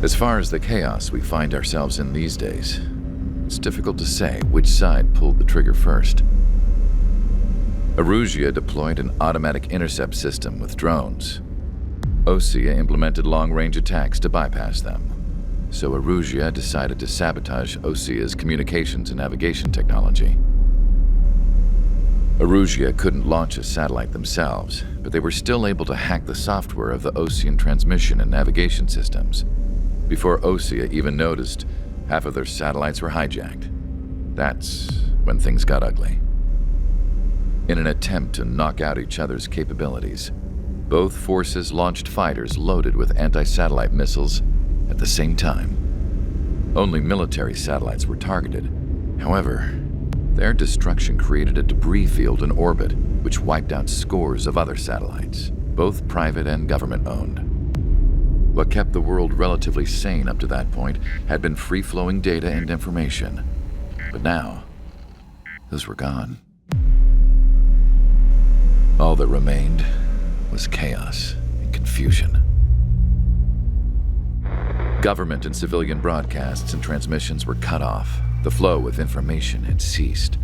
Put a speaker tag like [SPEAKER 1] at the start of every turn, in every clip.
[SPEAKER 1] As far as the chaos we find ourselves in these days, it's difficult to say which side pulled the trigger first. Erusea deployed an automatic intercept system with drones. Osea implemented long-range attacks to bypass them. So Erusea decided to sabotage Osea's communications and navigation technology. Erusea couldn't launch a satellite themselves, but they were still able to hack the software of the Osean transmission and navigation systems. Before Osea even noticed, half of their satellites were hijacked. That's when things got ugly. In an attempt to knock out each other's capabilities, both forces launched fighters loaded with anti-satellite missiles at the same time. Only military satellites were targeted. However, their destruction created a debris field in orbit, which wiped out scores of other satellites, both private and government-owned. What kept the world relatively sane up to that point had been free-flowing data and information. But now, those were gone. All that remained was chaos and confusion. Government and civilian broadcasts and transmissions were cut off. The flow of information had ceased.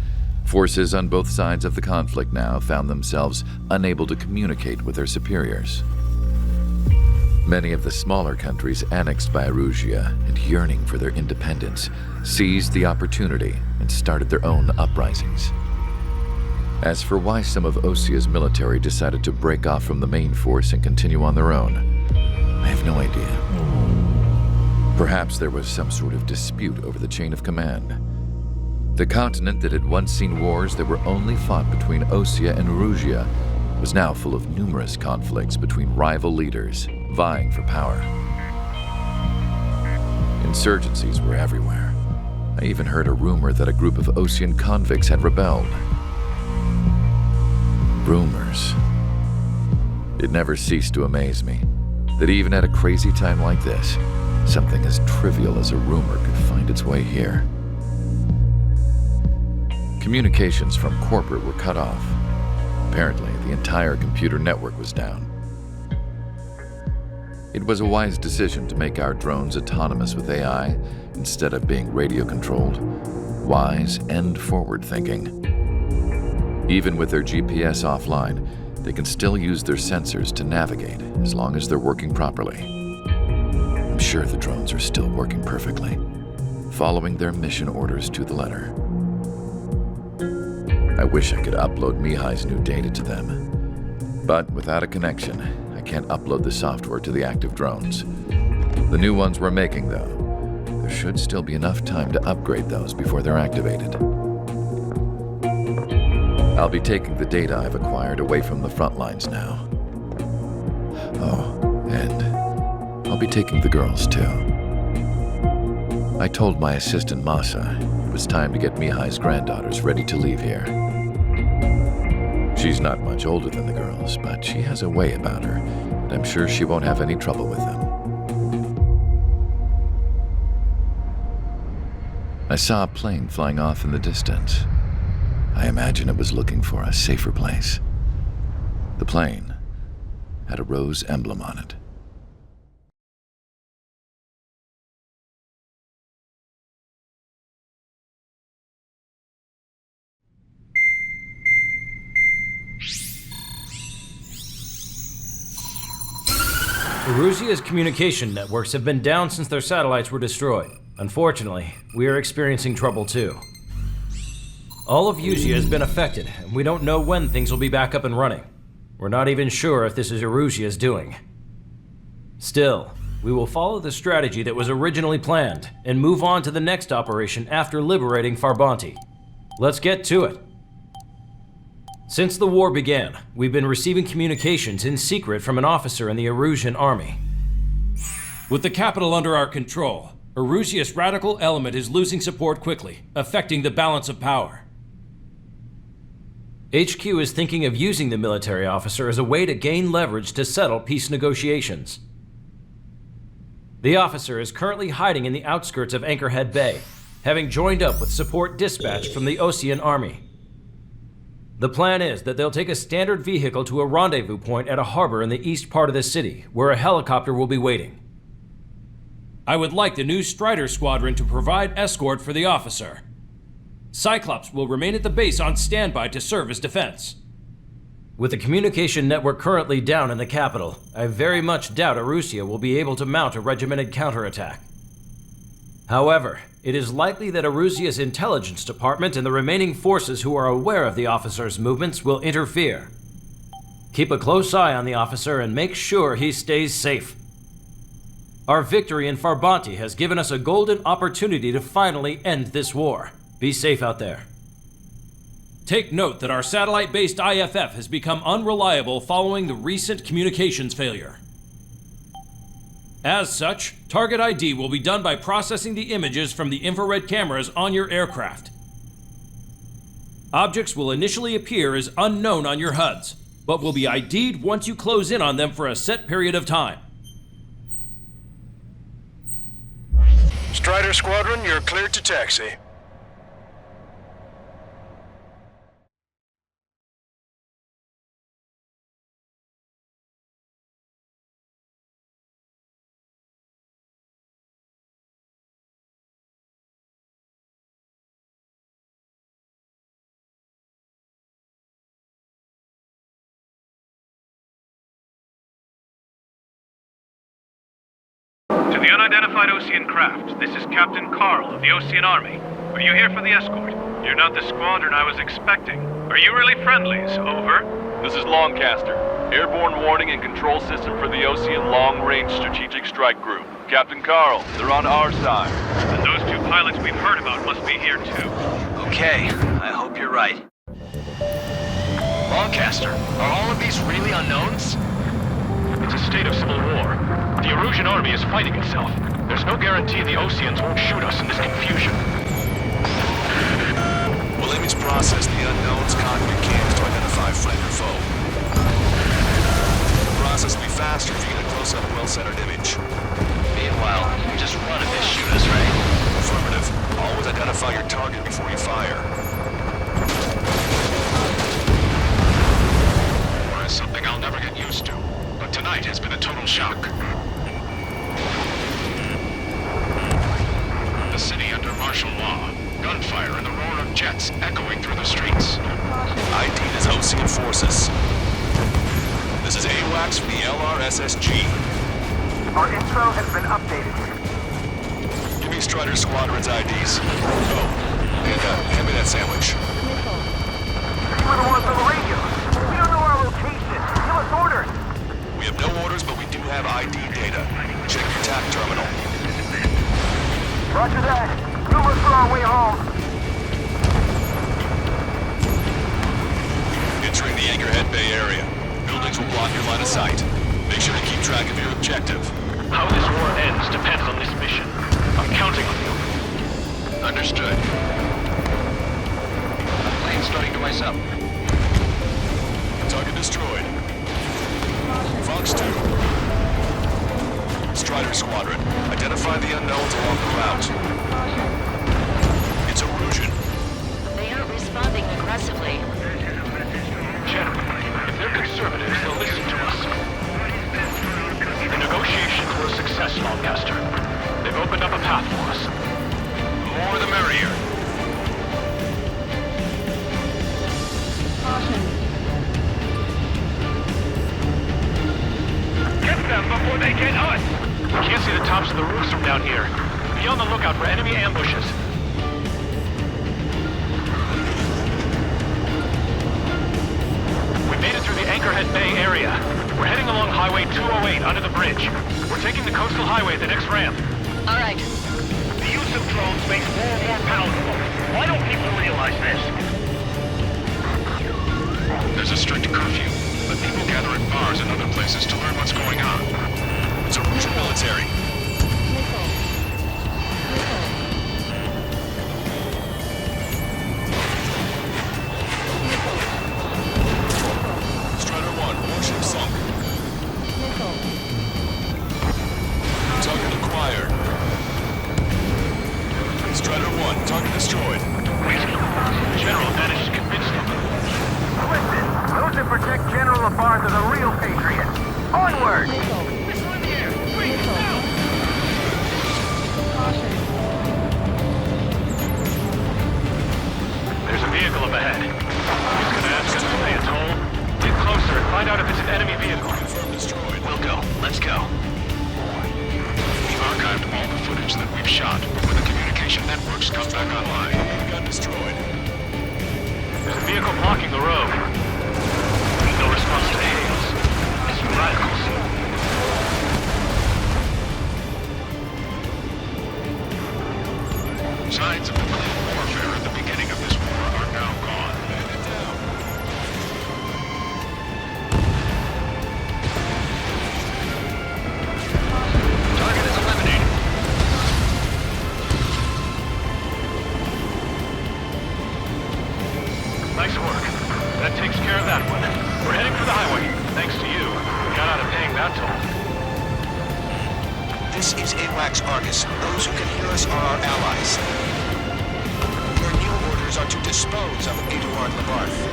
[SPEAKER 1] Forces on both sides of the conflict now found themselves unable to communicate with their superiors. Many of the smaller countries annexed by Erusea and yearning for their independence seized the opportunity and started their own uprisings. As for why some of Osea's military decided to break off from the main force and continue on their own, I have no idea. Perhaps there was some sort of dispute over the chain of command. The continent that had once seen wars that were only fought between Osea and Erusea was now full of numerous conflicts between rival leaders vying for power. Insurgencies were everywhere. I even heard a rumor that a group of Osean convicts had rebelled. Rumors. It never ceased to amaze me that even at a crazy time like this, something as trivial as a rumor could find its way here. Communications from corporate were cut off. Apparently, the entire computer network was down. It was a wise decision to make our drones autonomous with AI instead of being radio-controlled. Wise and forward-thinking. Even with their GPS offline, they can still use their sensors to navigate as long as they're working properly. I'm sure the drones are still working perfectly, following their mission orders to the letter. I wish I could upload Mihai's new data to them. But without a connection, I can't upload the software to the active drones. The new ones we're making, though, there should still be enough time to upgrade those before they're activated. I'll be taking the data I've acquired away from the front lines now. Oh, and I'll be taking the girls, too. I told my assistant Masa it was time to get Mihai's granddaughters ready to leave here. She's not much older than the girls, but she has a way about her, and I'm sure she won't have any trouble with them. I saw a plane flying off in the distance. I imagine it was looking for a safer place. The plane had a rose emblem on it.
[SPEAKER 2] Erusea's communication networks have been down since their satellites were destroyed. Unfortunately, we are experiencing trouble too. All of Usea has been affected, and we don't know when things will be back up and running. We're not even sure if this is Erusea's doing. Still, we will follow the strategy that was originally planned and move on to the next operation after liberating Farbanti. Let's get to it. Since the war began, we've been receiving communications in secret from an officer in the Erusean army.
[SPEAKER 3] With the capital under our control, Erusea's radical element is losing support quickly, affecting the balance of power.
[SPEAKER 2] HQ is thinking of using the military officer as a way to gain leverage to settle peace negotiations. The officer is currently hiding in the outskirts of Anchorhead Bay, having joined up with support dispatched from the Osean army. The plan is that they'll take a standard vehicle to a rendezvous point at a harbor in the east part of the city, where a helicopter will be waiting.
[SPEAKER 3] I would like the new Strider Squadron to provide escort for the officer. Cyclops will remain at the base on standby to serve as defense.
[SPEAKER 2] With the communication network currently down in the capital, I very much doubt Erusea will be able to mount a regimented counterattack. However, it is likely that Erusea's intelligence department and the remaining forces who are aware of the officer's movements will interfere. Keep a close eye on the officer and make sure he stays safe. Our victory in Farbanti has given us a golden opportunity to finally end this war. Be safe out there.
[SPEAKER 3] Take note that our satellite-based IFF has become unreliable following the recent communications failure. As such, target ID will be done by processing the images from the infrared cameras on your aircraft. Objects will initially appear as unknown on your HUDs, but will be ID'd once you close in on them for a set period of time.
[SPEAKER 4] Strider Squadron, you're cleared to taxi.
[SPEAKER 5] To the unidentified Osean craft, this is Captain Carl of the Osean Army. Are you here for the escort? You're not the squadron I was expecting. Are you really friendlies? Over.
[SPEAKER 6] This is Longcaster. Airborne warning and control system for the Osean Long-Range Strategic Strike Group. Captain Carl, they're on our side.
[SPEAKER 5] And those two pilots we've heard about must be here too.
[SPEAKER 7] Okay, I hope you're right. Longcaster, are all of these really unknowns?
[SPEAKER 5] It's a state of civil war. The Erusean army is fighting itself. There's no guarantee the Oseans won't shoot us in this confusion.
[SPEAKER 4] We'll image process the unknown's cockpit cams to identify friend or foe. The process will be faster if you get a close-up, well-centered image.
[SPEAKER 7] Meanwhile, you just run if they shoot us, right?
[SPEAKER 4] Affirmative. Always identify your target before you fire.
[SPEAKER 5] War is something I'll never get used to. But tonight has been a total shock. The city under martial law. Gunfire and the roar of jets echoing through the streets.
[SPEAKER 4] ID is Osean forces. This is AWACS from the LRSSG.
[SPEAKER 8] Our intro has been updated.
[SPEAKER 4] Give me Strider Squadron's IDs. Oh, and hand me that sandwich.
[SPEAKER 8] We're the ones on the radio. We don't know our location. Give us orders.
[SPEAKER 4] We have no orders, but we do have ID data. Check your TAC terminal.
[SPEAKER 8] Roger that. Move us for our way home.
[SPEAKER 4] Entering the Anchorhead Bay area. Buildings will block your line of sight. Make sure to keep track of your objective.
[SPEAKER 5] How this war ends depends on this mission. I'm counting on you. Understood. Plane starting to ice up.
[SPEAKER 4] Target destroyed. Fox 2. Strider Squadron, identify the unknowns along the route. It's Erusean.
[SPEAKER 9] They aren't responding aggressively.
[SPEAKER 5] General, if they're conservatives, they'll listen to us. The negotiations were a success, Longcaster. They've opened up a path for us. The more the merrier. Get them before they get us! We can't see the tops of the roofs from down here. Be on the lookout for enemy ambushes. We made it through the Anchorhead Bay area. We're heading along Highway 208 under the bridge. We're taking the coastal highway at the next ramp.
[SPEAKER 9] All right.
[SPEAKER 5] The use of drones makes war more palatable. Why don't people realize this? There's a strict curfew, but people gather at bars and other places to learn what's going on.
[SPEAKER 4] It's Erusean military. Strider 1, warship sunk. Target acquired. Strider 1, target destroyed.
[SPEAKER 5] Wait, the General managed to convince them.
[SPEAKER 8] Listen, those that protect General Labarthe are the real patriots. Onward!
[SPEAKER 5] Find out if it's an enemy vehicle.
[SPEAKER 4] Confirmed destroyed.
[SPEAKER 7] We'll go. Let's go.
[SPEAKER 4] We've archived all the footage that we've shot. When the communication networks come back online, it got destroyed.
[SPEAKER 5] There's a vehicle blocking the road. There's no response to hails. It's radicals.
[SPEAKER 4] Signs of nuclear warfare at the beginning of this war are now gone. Man it down.
[SPEAKER 5] Target is eliminated. Nice work. That takes care of that one. We're heading for the highway. Thanks to you. We got out of paying that toll.
[SPEAKER 10] This is AWACS Argus. Those who can hear us are our allies. Your new orders are to dispose of Édouard Labarthe.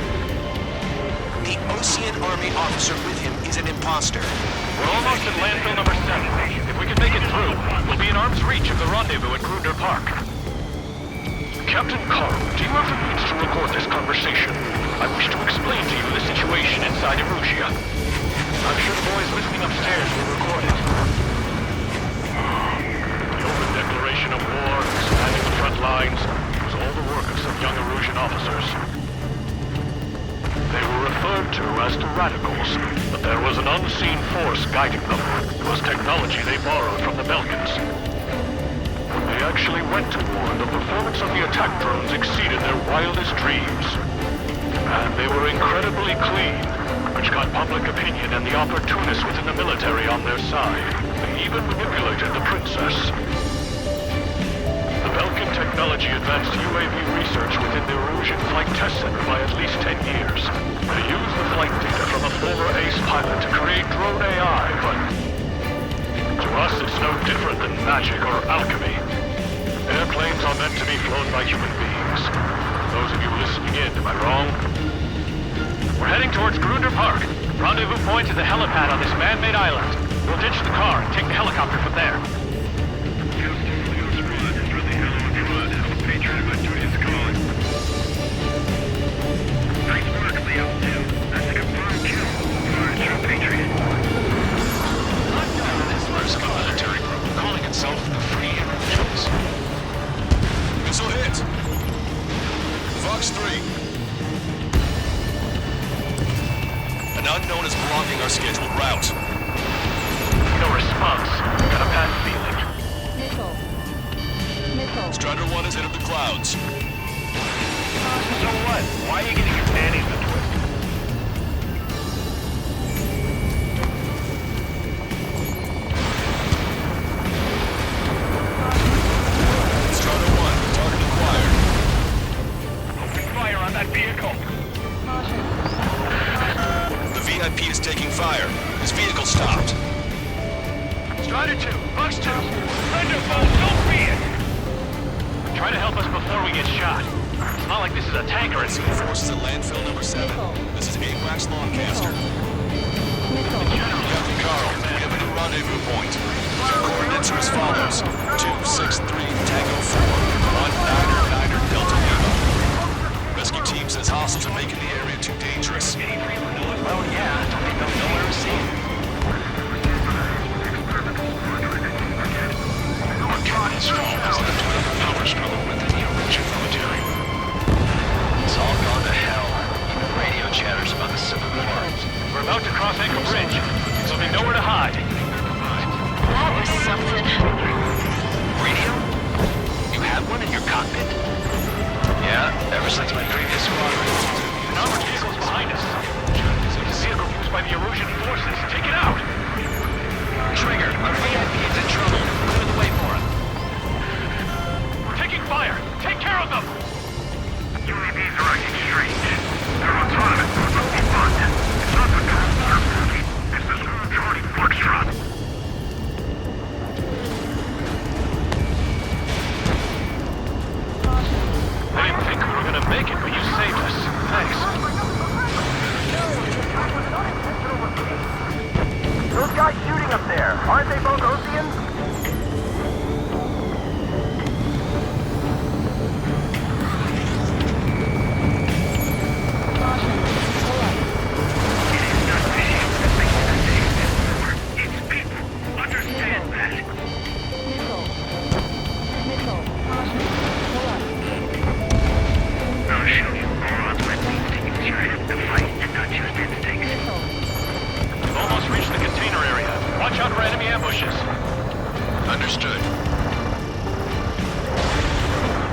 [SPEAKER 10] The Ocean Army officer with him is an imposter.
[SPEAKER 5] We're almost at landfill number 7. If we can make it through, we'll be in arm's reach of the rendezvous at Grunder Park. Captain Carl, do you have the means to record this conversation? I wish to explain to you the situation inside Erusea. I'm sure the boys listening upstairs will record it. The open declaration of war, expanding the front lines, was all the work of some young Erusean officers. They were referred to as the radicals, but there was an unseen force guiding them. It was technology they borrowed from the Balkans. When they actually went to war, the performance of the attack drones exceeded their wildest dreams. And they were incredibly clean, which got public opinion and the opportunists within the military on their side. They even manipulated the princess. The Balkan technology advanced UAV research within the Erusean Flight Test Center by at least 10 years. They used the flight data from a former ace pilot to create drone AI, but to us it's no different than magic or alchemy. Airplanes are meant to be flown by human beings. Those of you listening in, am I wrong? We're heading towards Grunder Park. Rendezvous point is a helipad on this man-made island. We'll ditch the car and take the helicopter from there.
[SPEAKER 8] Nice work, Leo. That's a confirmed kill for a true patriot.
[SPEAKER 4] There's a military group calling itself the Free Eruseans. Missile hit. Fox 3. An unknown is blocking our scheduled route.
[SPEAKER 5] No response. Got a bad feeling.
[SPEAKER 11] Missile.
[SPEAKER 4] Strider 1 has entered the clouds.
[SPEAKER 5] So what? Why are you getting your panties a twist?
[SPEAKER 4] Strider 1, target acquired.
[SPEAKER 5] Open fire on that vehicle.
[SPEAKER 4] The VIP is taking fire. His vehicle stopped.
[SPEAKER 5] Strider 2, Fox 2. Thunderbolt, don't be it! Try to help us before we get shot. It's not like this is a tank or anything.
[SPEAKER 4] Forces at landfill number 7. This is AWACS Longcaster. Captain Carl, we have a new rendezvous point. Your coordinates are as follows. 263 Tango 4 on Niner Delta Lima. Rescue team says hostiles are making the area too dangerous.
[SPEAKER 7] Well, yeah. They don't know where we're seeing.
[SPEAKER 4] His fall has led to another power struggle within the Erusean military.
[SPEAKER 7] It's all gone to hell. Even radio chatters about the Civil War.
[SPEAKER 5] We're about to cross Anchor Bridge, so there'll be nowhere to hide.
[SPEAKER 9] That was something.
[SPEAKER 7] Radio? You have one in your cockpit? Yeah, ever since my previous squadron.
[SPEAKER 5] An armored vehicle's behind us. It's a vehicle used by the Erusean forces. Take it out!
[SPEAKER 7] Trigger, our VIP is in trouble. Clear the way for him.
[SPEAKER 5] We're taking fire! Take care of them!
[SPEAKER 8] UAVs are acting strange. They're autonomous, so it must be bugged. It's not the drone working. It's the small Charlie Foxtrot.
[SPEAKER 5] I didn't think we were gonna make it, but you saved us. Thanks.
[SPEAKER 8] Those guys shooting up there, aren't they both Oceans? It is not
[SPEAKER 10] Understood.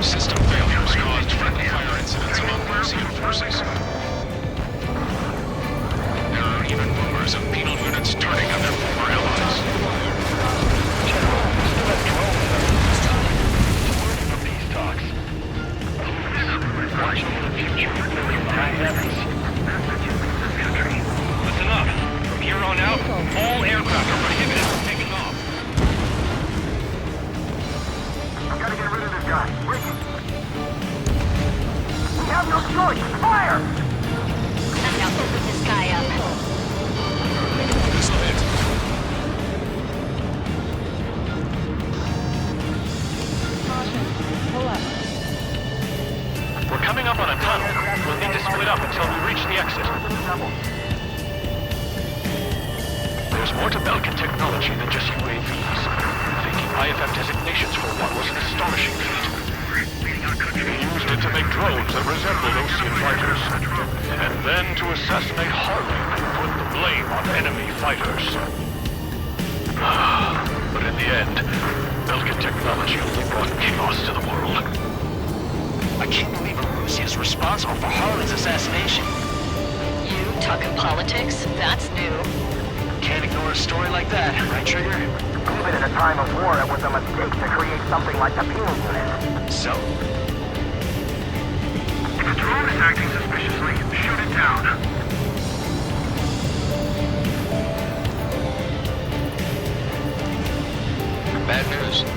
[SPEAKER 5] System failures caused friendly fire incidents among Erusean forces. There are even rumors of penal units turning on their former allies. General, we still have drones for peace talks. Watching the future really behind heavens. Listen up. From here on out, all aircraft are prohibited from taking off.
[SPEAKER 8] Gotta get rid of this guy. We have no choice. Fire!
[SPEAKER 9] And now open this guy up.
[SPEAKER 4] This'll hit.
[SPEAKER 5] We're coming up on a tunnel. We'll need to split up until we reach the exit. There's more to Belkin technology than just UAVs. Thinking IFF designations for one was an astonishing feat. They used it to make drones that resembled Ocean fighters. And then to assassinate Harley and put the blame on enemy fighters. But in the end, Belkin technology only brought chaos to the world.
[SPEAKER 7] I can't believe Erusea is responsible for Harlan's assassination.
[SPEAKER 9] You talking politics? That's new.
[SPEAKER 7] Can't ignore a story like that, right, Trigger?
[SPEAKER 8] Even in a time of war, it was a mistake to create something like the penal unit.
[SPEAKER 7] So?
[SPEAKER 8] If a drone is acting suspiciously, shoot it down.
[SPEAKER 7] Bad news.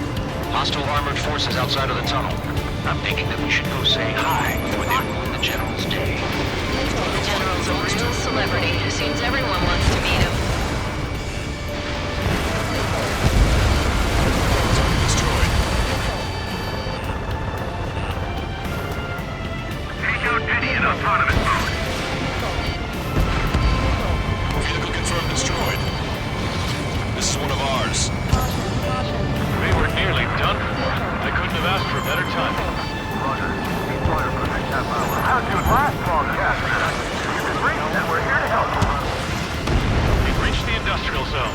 [SPEAKER 7] Hostile armored forces outside of the tunnel. I'm thinking that we should go say hi before they ruin the General's day.
[SPEAKER 9] The General's a real celebrity. Seems everyone wants to meet him.
[SPEAKER 4] Destroyed.
[SPEAKER 8] Take out any in autonomous mode.
[SPEAKER 4] Vehicle confirmed destroyed. This is one of ours.
[SPEAKER 5] We were nearly done for. I couldn't have asked for a better time.
[SPEAKER 8] Roger. Deployer for the next half hour. How'd you last long, Cap? You can reach and we're here to help you.
[SPEAKER 5] We've reached the industrial zone.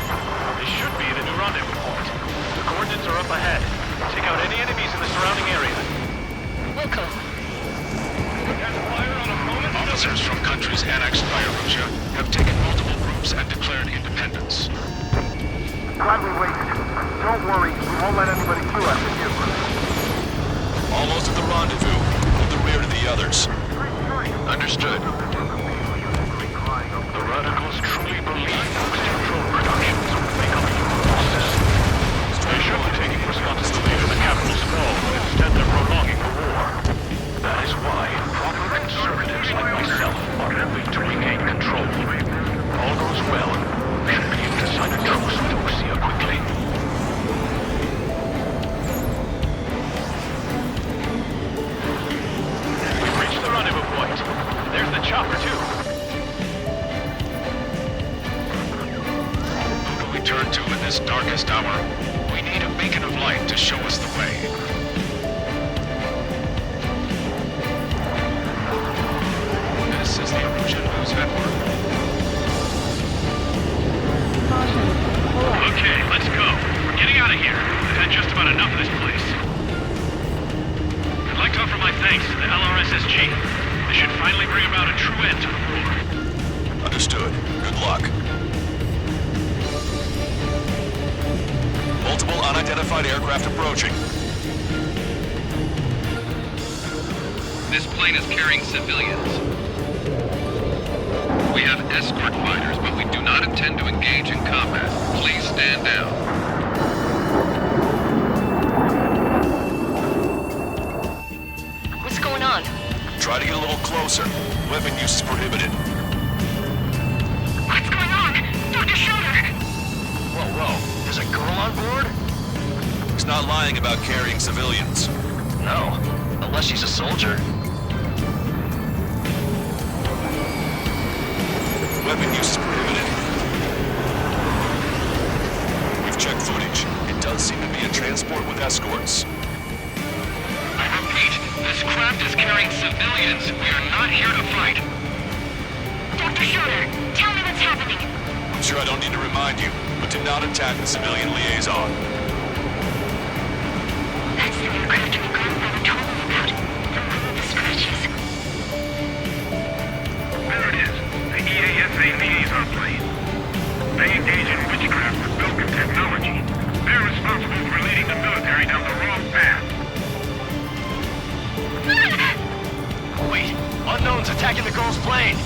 [SPEAKER 5] This should be the new rendezvous point. The coordinates are up ahead. Take out any enemies in the surrounding area.
[SPEAKER 9] Welcome.
[SPEAKER 5] Fire on opponent.
[SPEAKER 4] Officers from countries annexed by Erusea have taken multiple groups and declared independence.
[SPEAKER 8] Glad we waited. Don't worry, we won't let anybody kill us in here.
[SPEAKER 4] Almost at the rendezvous, with the rear to the others.
[SPEAKER 7] Understood.
[SPEAKER 5] The radicals truly believe Oxygen drone productions will make up new forces. They should be taking responsibility for the capital's fall, but instead they're prolonging the war. That is why proper conservatives like myself are moving to regain control. All goes well, we should be able to sign a truce with Osea quickly. We've reached the rendezvous point. There's the chopper, too.
[SPEAKER 4] Who do we turn to in this darkest hour? We need a beacon of light to show us the way. This is the Erusea News Network.
[SPEAKER 5] Okay, let's go. We're getting out of here. We've had just about enough of this place. I'd like to offer my thanks to the LRSSG. This should finally bring about a true end to the war.
[SPEAKER 4] Understood. Good luck. Multiple unidentified aircraft approaching.
[SPEAKER 6] This plane is carrying civilians. We have escort fighters, but we do not intend to engage in combat. Please stand down.
[SPEAKER 9] What's going on?
[SPEAKER 4] Try to get a little closer. Weapon use is prohibited.
[SPEAKER 8] What's going on? Dr. Schroeder!
[SPEAKER 7] Whoa. There's a girl on board?
[SPEAKER 4] He's not lying about carrying civilians.
[SPEAKER 7] No. Unless she's a soldier.
[SPEAKER 4] Weapon use is prohibited. We've checked footage. It does seem to be a transport with escorts.
[SPEAKER 5] I repeat, this craft is carrying civilians. We are not here to fight.
[SPEAKER 8] Dr. Schroeder, tell me what's happening.
[SPEAKER 4] I'm sure I don't need to remind you, but do not attack the civilian liaison.
[SPEAKER 8] There it is. The EASA liaison plane. They engage in witchcraft with Belgian technology. They're responsible for leading the military down the wrong path.
[SPEAKER 4] Wait, unknowns attacking the girl's plane.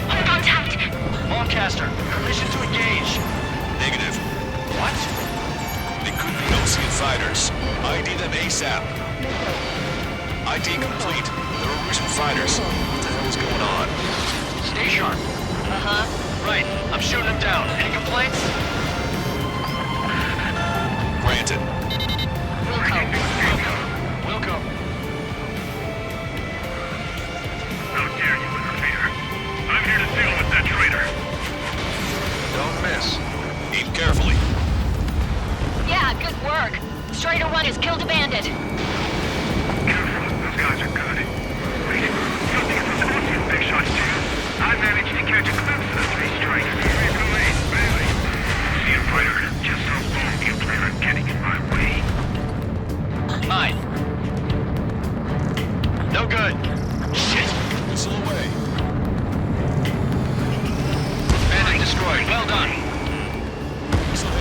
[SPEAKER 9] Hold on tight.
[SPEAKER 4] Lancaster, permission to engage. Negative. What? They could be Ocean fighters. ID them ASAP. ID complete. They're Erusean fighters. What the hell is going on? Stay sharp. Right, I'm shooting them down. Any complaints? Granted. Wilco.
[SPEAKER 8] How dare you interfere? I'm here to deal with that traitor.
[SPEAKER 4] Don't miss. Aim carefully.
[SPEAKER 9] Yeah, good work. Strider 1 has killed a bandit.
[SPEAKER 8] Careful, those guys are good. Wait, you don't think it's those Ocean big shots too? I managed to catch a glimpse of the three strikers. Really? See a fighter, just how long do you plan on getting in my way?
[SPEAKER 4] Mine. No good. Shit. Missile away. Bandit destroyed. Well done.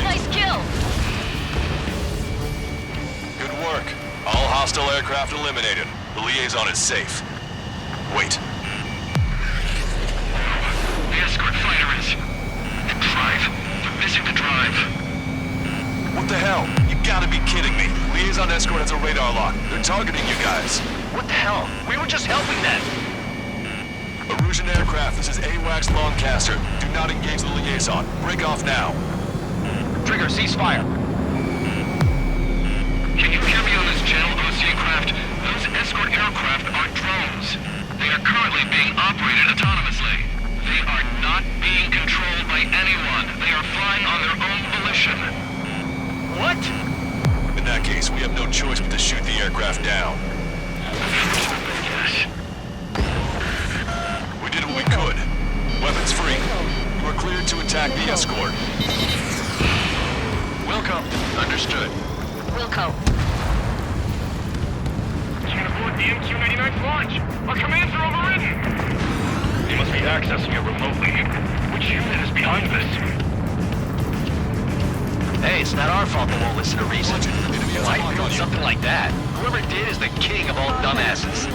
[SPEAKER 9] Nice kill.
[SPEAKER 4] Good work. All hostile aircraft eliminated. The liaison is safe. Wait.
[SPEAKER 8] The escort fighter is... The drive. They're missing the drive.
[SPEAKER 4] What the hell? You gotta be kidding me. Liaison escort has a radar lock. They're targeting you guys. What the hell? We were just helping them. Erusean aircraft, this is AWACS Lancaster. Do not engage the liaison. Break off now. Trigger, ceasefire.
[SPEAKER 8] Can you hear me on this channel, Osea craft? Those escort aircraft are drones. They are currently being operated autonomously. They are not being controlled by anyone. They are flying on their own volition.
[SPEAKER 4] What? In that case, we have no choice but to shoot the aircraft down.
[SPEAKER 8] Yes.
[SPEAKER 4] We did what we could. Weapons free. You are cleared to attack the escort. Wilco. Understood.
[SPEAKER 9] Wilco.
[SPEAKER 8] Can't avoid the MQ-99's launch. Our commands are overridden. They must be accessing it remotely. Which unit is behind this?
[SPEAKER 4] Hey, it's not our fault they won't listen to reason. Why build something like that? Whoever did is the king of all dumbasses.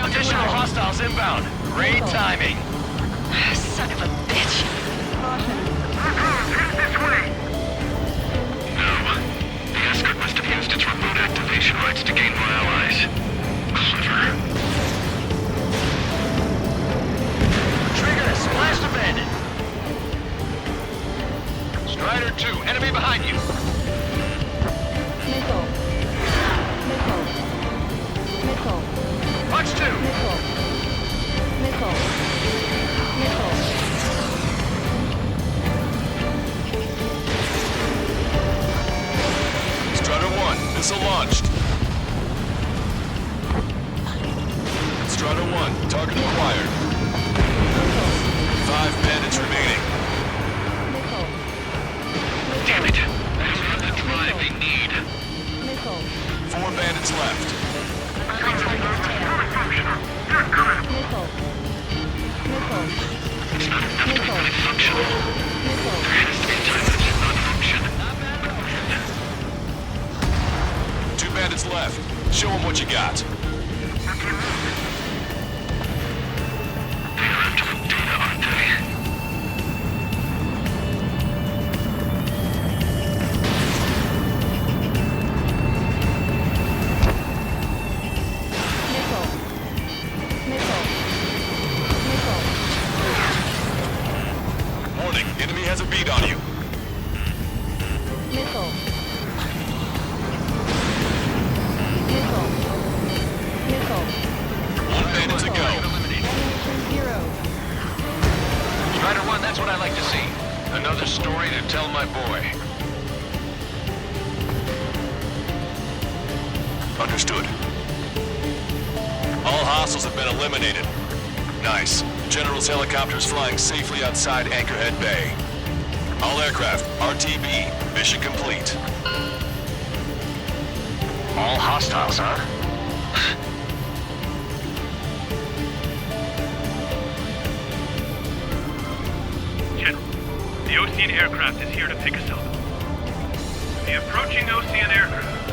[SPEAKER 4] Additional hostiles inbound. Great timing.
[SPEAKER 9] Son of a bitch.
[SPEAKER 8] This way! No. The escort must have used its remote activation rights to gain more allies. Clever.
[SPEAKER 4] Trigger, splash the bandit. Strider 2, enemy behind you. Punch 2. Strider 1, missile launched. Strider 1, target acquired. 5 bandits remaining.
[SPEAKER 8] Damn it! I don't have the drive they need.
[SPEAKER 4] 4 bandits left.
[SPEAKER 8] It's not enough to be fully functional. There has to be a time that it should not function.
[SPEAKER 4] 2 bandits left. Show them what you got.
[SPEAKER 8] They're after the data, aren't they?
[SPEAKER 4] Warning, enemy has a bead on you. One bandit to go. Strider 1, that's what I like to see. Another story to tell my boy. Understood. All hostiles have been eliminated. Nice. General's helicopter's flying safely outside Anchorhead Bay. All aircraft, RTB, mission complete.
[SPEAKER 7] All hostiles, huh?
[SPEAKER 8] General, the Ocean aircraft is here to pick us up. The approaching Ocean aircraft.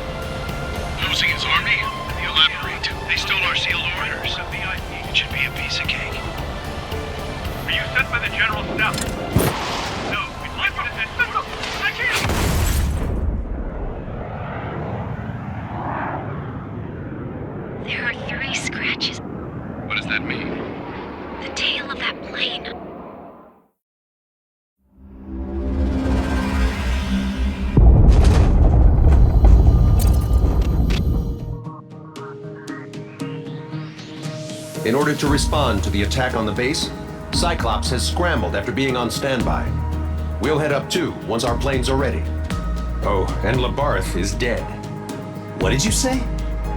[SPEAKER 7] Losing his army? Elaborate.
[SPEAKER 8] They stole our sealed orders.
[SPEAKER 7] It should be a piece of cake.
[SPEAKER 8] Were you sent by the General's staff? No, we'd like you to send... I can't!
[SPEAKER 9] There are 3 scratches.
[SPEAKER 6] What does that mean?
[SPEAKER 9] The tail of that plane.
[SPEAKER 11] In order to respond to the attack on the base, Cyclops has scrambled after being on standby. We'll head up too, once our planes are ready. Oh, and Labarthe is dead.
[SPEAKER 10] What did you say?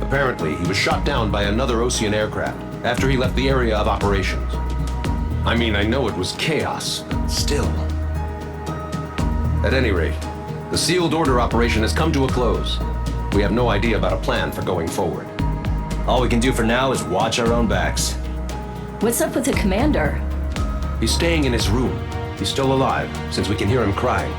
[SPEAKER 11] Apparently, he was shot down by another Ocean aircraft after he left the area of operations. I mean, I know it was chaos, but still. At any rate, the sealed order operation has come to a close. We have no idea about a plan for going forward.
[SPEAKER 12] All we can do for now is watch our own backs.
[SPEAKER 13] What's up with the commander?
[SPEAKER 11] He's staying in his room. He's still alive, since we can hear him crying.